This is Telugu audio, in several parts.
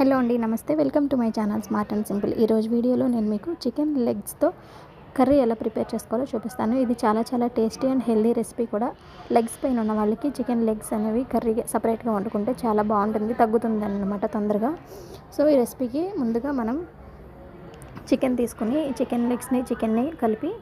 హలో అండి, నమస్తే. Welcome to my channel smart and simple. ఈరోజు వీడియోలో నేను మీకు చికెన్ లెగ్స్తో కర్రీ ఎలా ప్రిపేర్ చేసుకోవాలో చూపిస్తాను. ఇది చాలా టేస్టీ అండ్ హెల్దీ రెసిపీ కూడా. లెగ్స్ పైన ఉన్న వాళ్ళకి చికెన్ లెగ్స్ అనేవి కర్రీ సపరేట్గా వండుకుంటే చాలా బాగుంటుంది, తగ్గుతుంది అన్నమాట తొందరగా. సో ఈ రెసిపీకి ముందుగా మనం చికెన్ తీసుకుని చికెన్ లెగ్స్ని చికెన్ని కలిపి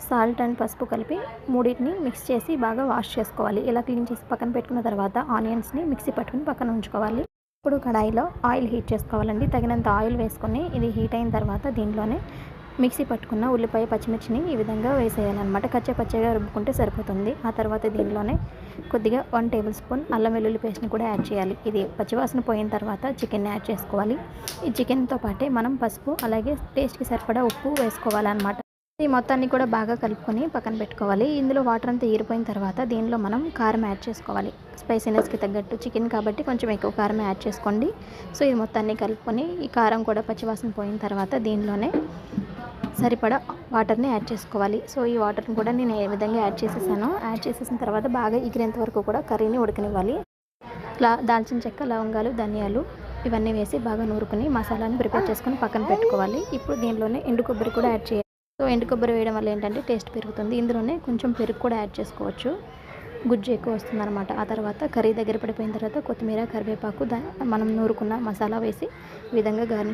సాల్ట్ అండ్ పసుపు కలిపి మూడింటిని మిక్స్ చేసి బాగా వాష్ చేసుకోవాలి. ఇలా క్లీన్ చేసి పక్కన పెట్టుకున్న తర్వాత ఆనియన్స్ని మిక్సీ పట్టుకుని పక్కన ఉంచుకోవాలి. ఇప్పుడు కడాయిలో ఆయిల్ హీట్ చేసుకోవాలండి. తగినంత ఆయిల్ వేసుకొని ఇది హీట్ అయిన తర్వాత దీంట్లోనే మిక్సీ పట్టుకున్న ఉల్లిపాయ పచ్చిమిర్చిని ఈ విధంగా వేసేయాలన్నమాట. కచ్చపచ్చగా రుబ్బుకుంటే సరిపోతుంది. ఆ తర్వాత దీంట్లోనే కొద్దిగా 1 టేబుల్ స్పూన్ అల్లం వెల్లుల్లి పేస్ట్ని కూడా యాడ్ చేయాలి. ఇది పచ్చివాసన పోయిన తర్వాత చికెన్ని యాడ్ చేసుకోవాలి. ఈ చికెన్తో పాటే మనం పసుపు అలాగే టేస్ట్కి సరిపడా ఉప్పు వేసుకోవాలన్నమాట. ఈ మొత్తాన్ని కూడా బాగా కలుపుకొని పక్కన పెట్టుకోవాలి. ఇందులో వాటర్ అంతా ఈరిపోయిన తర్వాత దీనిలో మనం కారం యాడ్ చేసుకోవాలి. స్పైసీనెస్కి తగ్గట్టు చికెన్ కాబట్టి కొంచెం ఎక్కువ కారం యాడ్ చేసుకోండి. సో ఇది మొత్తాన్ని కలుపుకొని ఈ కారం కూడా పచ్చివాసన పోయిన తర్వాత దీనిలోనే సరిపడా వాటర్ని యాడ్ చేసుకోవాలి. సో ఈ వాటర్ని కూడా నేను ఏ విధంగా యాడ్ చేసేసిన తర్వాత బాగా ఎగిరేంత వరకు కూడా కర్రీని ఉడకనివ్వాలి. దాల్చిన చెక్క, లవంగాలు, ధనియాలు ఇవన్నీ వేసి బాగా నూరుకుని మసాలాని ప్రిపేర్ చేసుకొని పక్కన పెట్టుకోవాలి. ఇప్పుడు దీనిలోనే ఎండు కొబ్బరి కూడా యాడ్ చేయాలి. సో ఎండు కొబ్బరి వేయడం వల్ల ఏంటంటే టేస్ట్ పెరుగుతుంది. ఇందులోనే కొంచెం పెరుగు కూడా యాడ్ చేసుకోవచ్చు, గుజ్జు ఎక్కువ వస్తుందన్నమాట. ఆ తర్వాత కర్రీ దగ్గర పడిపోయిన తర్వాత కొత్తిమీర, కరివేపాకు మనం నూరుకున్న మసాలా వేసి ఈ విధంగా గార్నిష్